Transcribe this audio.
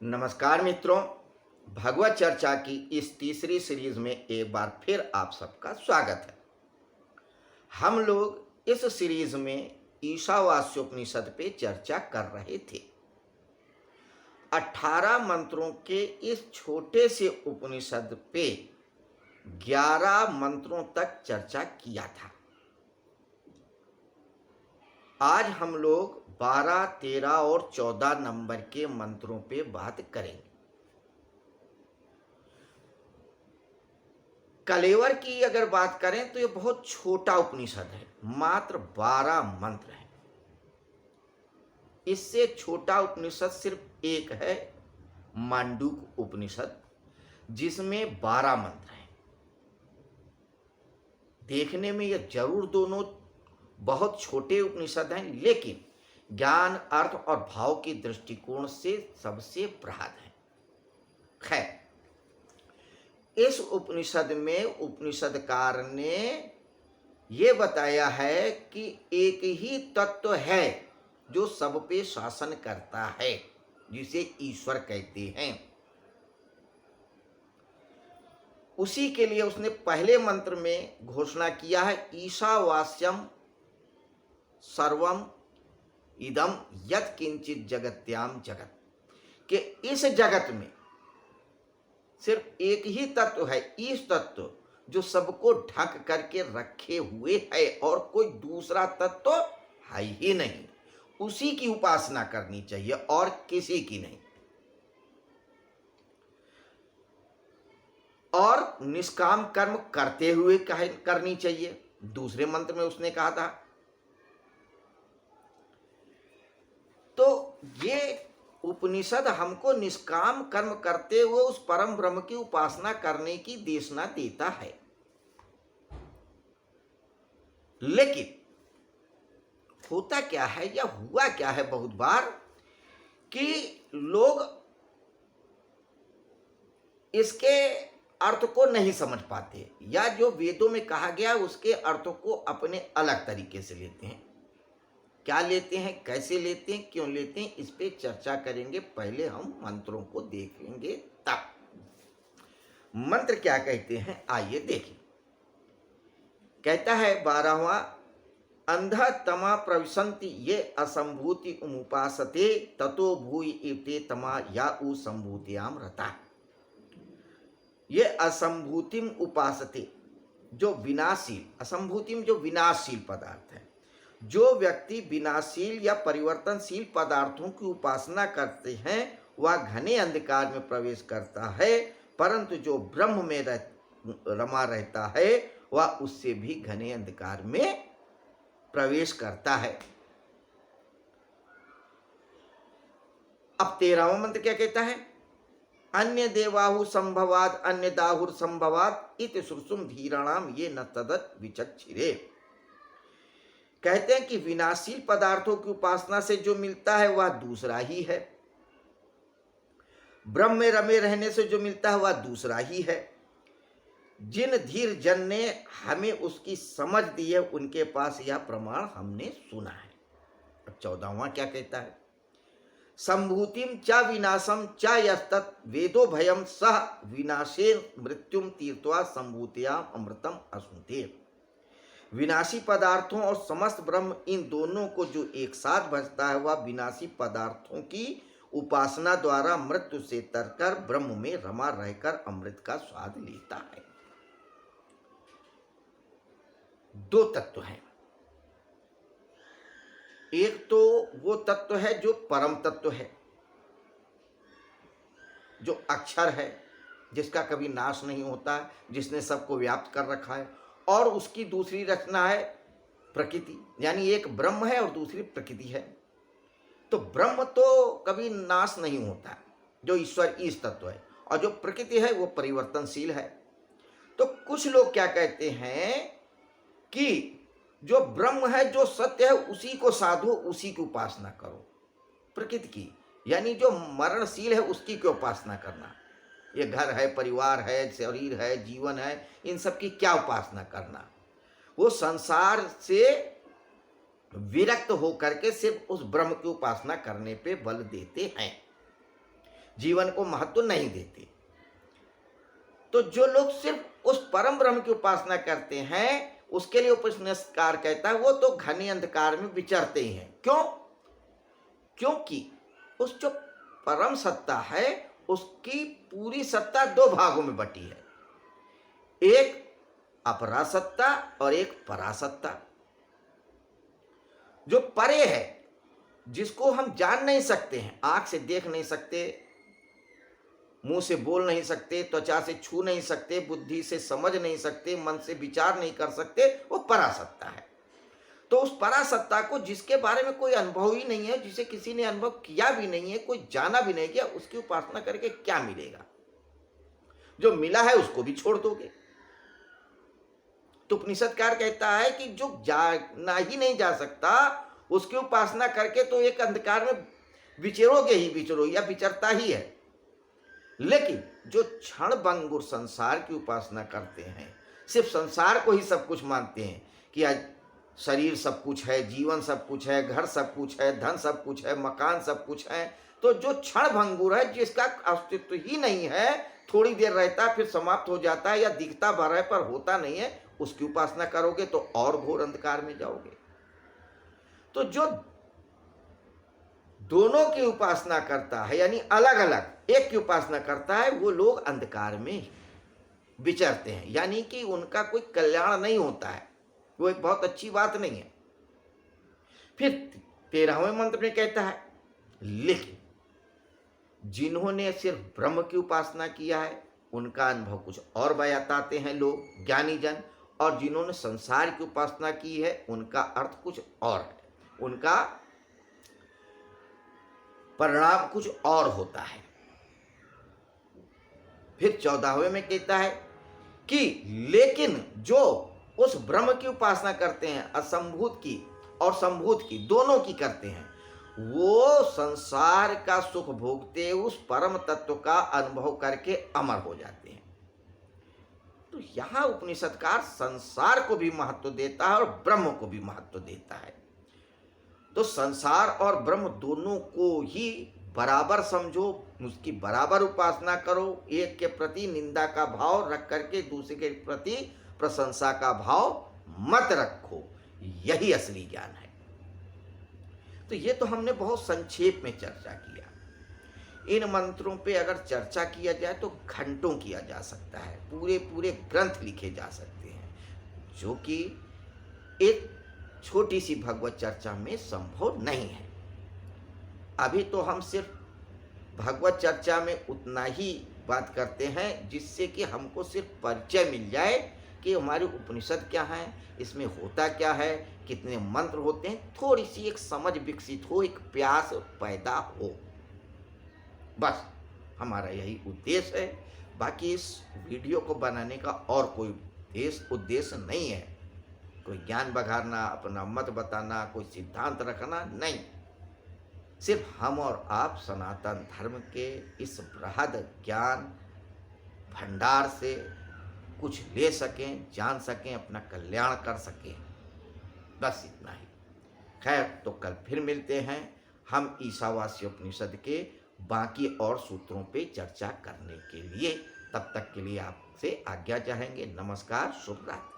नमस्कार मित्रों, भगवत चर्चा की इस तीसरी सीरीज में एक बार फिर आप सबका स्वागत है। हम लोग इस सीरीज में ईशावास्योपनिषद पे चर्चा कर रहे थे। 18 मंत्रों के इस छोटे से उपनिषद पे 11 मंत्रों तक चर्चा किया था। आज हम लोग 12, 13 और 14 नंबर के मंत्रों पे बात करेंगे। कलेवर की अगर बात करें तो ये बहुत छोटा उपनिषद है, मात्र 12 मंत्र हैं। इससे छोटा उपनिषद सिर्फ एक है, मांडूक उपनिषद, जिसमें 12 मंत्र हैं। देखने में ये जरूर दोनों बहुत छोटे उपनिषद हैं, लेकिन ज्ञान, अर्थ और भाव के दृष्टिकोण से सबसे बृहद है। खैर, इस उपनिषद में उपनिषदकार ने ये बताया है कि एक ही तत्व है जो सब पे शासन करता है, जिसे ईश्वर कहते हैं। उसी के लिए उसने पहले मंत्र में घोषणा किया है, ईशावास्यम सर्वम इदम यत् किंचित जगत्याम जगत, कि इस जगत में सिर्फ एक ही तत्व है, ईश तत्व, जो सबको ढक करके रखे हुए है और कोई दूसरा तत्व है ही नहीं। उसी की उपासना करनी चाहिए और किसी की नहीं। और निष्काम कर्म करते हुए करनी चाहिए, दूसरे मंत्र में उसने कहा था। तो ये उपनिषद हमको निष्काम कर्म करते हुए उस परम ब्रह्म की उपासना करने की देशना देता है। लेकिन होता क्या है या हुआ क्या है बहुत बार कि लोग इसके अर्थ को नहीं समझ पाते, या जो वेदों में कहा गया उसके अर्थों को अपने अलग तरीके से लेते हैं। क्या लेते हैं, कैसे लेते हैं, क्यों लेते हैं, इस पे चर्चा करेंगे। पहले हम मंत्रों को देखेंगे तब। मंत्र क्या कहते हैं, आइए देखें। कहता है 12वां, अंधा तमा प्रविशन्ति ये असंभूति उमुपासते ततो भूय इते तमा या उ संभूतियाम रता। ये असंभूतिम उपासते, जो विनाशील, असंभूतिम जो विनाशील पदार्थ है। जो व्यक्ति विनाशील या परिवर्तनशील पदार्थों की उपासना करते हैं वह घने अंधकार में प्रवेश करता है, परंतु जो ब्रह्म में रमा रहता है वह उससे भी घने अंधकार में प्रवेश करता है। अब 13वां मंत्र क्या कहता है, अन्य देवाहु संभवाद अन्य दाहुर संभवाद इति सुरसुम धीराणाम ये न तदत विचक्षिरे। कहते हैं कि विनाशील पदार्थों की उपासना से जो मिलता है वह दूसरा ही है, ब्रह्म में रमे रहने से जो मिलता है वह दूसरा ही है। जिन धीर जन ने हमें उसकी समझ दी है उनके पास यह प्रमाण हमने सुना है। अब 14वां क्या कहता है, संभूतिम च विनाशम च यस्तत् वेदो भयम सह विनाशे मृत्युम तीर्थवा संभूतियाम अमृतम असुते। विनाशी पदार्थों और समस्त ब्रह्म, इन दोनों को जो एक साथ भजता है वह विनाशी पदार्थों की उपासना द्वारा मृत्यु से तरकर ब्रह्म में रमा रहकर अमृत का स्वाद लेता है। दो तत्व हैं, एक तो वो तत्व है जो परम तत्व है, जो अक्षर है, जिसका कभी नाश नहीं होता, जिसने सबको व्याप्त कर रखा है। और उसकी दूसरी रचना है प्रकृति, यानी एक ब्रह्म है और दूसरी प्रकृति है। तो ब्रह्म तो कभी नाश नहीं होता, जो ईश्वर ईश तत्व है, और जो प्रकृति है वो परिवर्तनशील है। तो कुछ लोग क्या कहते हैं कि जो ब्रह्म है, जो सत्य है, उसी को साधो, उसी की उपासना करो। प्रकृति की, यानी जो मरणशील है उसकी क्यों उपासना करना। ये घर है, परिवार है, शरीर है, जीवन है, इन सब की क्या उपासना करना। वो संसार से विरक्त होकर के सिर्फ उस ब्रह्म की उपासना करने पे बल देते हैं। जीवन को महत्व नहीं देते। तो जो लोग सिर्फ उस परम ब्रह्म की उपासना करते हैं, उसके लिए उपनिषदकार कहता है वो तो घने अंधकार में विचरते ही हैं। क्यों? क्योंकि उस जो परम सत्ता है उसकी पूरी सत्ता दो भागों में बटी है, एक अपरासत्ता और एक परासत्ता। जो परे है, जिसको हम जान नहीं सकते हैं, आंख से देख नहीं सकते, मुंह से बोल नहीं सकते, त्वचा से छू नहीं सकते, बुद्धि से समझ नहीं सकते, मन से विचार नहीं कर सकते, वो परासत्ता है। तो उस परासत्ता को जिसके बारे में कोई अनुभव ही नहीं है, जिसे किसी ने अनुभव किया भी नहीं है, कोई जाना भी नहीं किया, उसकी उपासना करके क्या मिलेगा? जो मिला है उसको भी छोड़ दोगे। तो उपनिषदकार कहता है कि जो जाना ही नहीं जा सकता उसकी उपासना करके तो एक अंधकार में विचरोगे ही विचरोगे, या विचरता ही है। लेकिन जो क्षण भंगुर संसार की उपासना करते हैं, सिर्फ संसार को ही सब कुछ मानते हैं कि आज शरीर सब कुछ है, जीवन सब कुछ है, घर सब कुछ है, धन सब कुछ है, मकान सब कुछ है, तो जो क्षण भंगुर है, जिसका अस्तित्व ही नहीं है, थोड़ी देर रहता है फिर समाप्त हो जाता है, या दिखता भर है पर होता नहीं है, उसकी उपासना करोगे तो और घोर अंधकार में जाओगे। तो जो दोनों की उपासना करता है, यानी अलग अलग एक की उपासना करता है, वो लोग अंधकार में विचरते हैं, यानी कि उनका कोई कल्याण नहीं होता है। वो एक बहुत अच्छी बात नहीं है। फिर 13वें मंत्र में कहता है, लेकिन जिन्होंने सिर्फ ब्रह्म की उपासना किया है उनका अनुभव कुछ और बताते हैं लोग, ज्ञानी जन, और जिन्होंने संसार की उपासना की है उनका अर्थ कुछ और है, उनका परिणाम कुछ और होता है। फिर 14वें में कहता है कि लेकिन जो उस ब्रह्म की उपासना करते हैं, असंभूत की और संभूत की दोनों की करते हैं, वो संसार का सुख भोगते उस परम तत्व का अनुभव करके अमर हो जाते हैं। तो यहां उपनिषदकार संसार को भी महत्व देता है और ब्रह्म को भी महत्व देता है। तो संसार और ब्रह्म दोनों को ही बराबर समझो, उसकी बराबर उपासना करो, एक के प्रति निंदा का भाव रख करके दूसरे के प्रति प्रशंसा का भाव मत रखो, यही असली ज्ञान है। तो ये तो हमने बहुत संक्षेप में चर्चा किया। इन मंत्रों पे अगर चर्चा किया जाए तो घंटों किया जा सकता है, पूरे पूरे ग्रंथ लिखे जा सकते हैं, जो कि एक छोटी सी भगवत चर्चा में संभव नहीं है। अभी तो हम सिर्फ भगवत चर्चा में उतना ही बात करते हैं जिससे कि हमको सिर्फ परिचय मिल जाए कि हमारे उपनिषद क्या है, इसमें होता क्या है, कितने मंत्र होते हैं, थोड़ी सी एक समझ विकसित हो, एक प्यास पैदा हो, बस हमारा यही उद्देश्य है। बाकी इस वीडियो को बनाने का और कोई उद्देश्य नहीं है, कोई ज्ञान बघारना, अपना मत बताना, कोई सिद्धांत रखना नहीं। सिर्फ हम और आप सनातन धर्म के इस बृहद ज्ञान भंडार से कुछ ले सकें, जान सकें, अपना कल्याण कर सकें, बस इतना ही। खैर, तो कल फिर मिलते हैं हम ईशावास्य उपनिषद के बाकी और सूत्रों पे चर्चा करने के लिए। तब तक के लिए आपसे आज्ञा चाहेंगे। नमस्कार, शुभ रात्रि।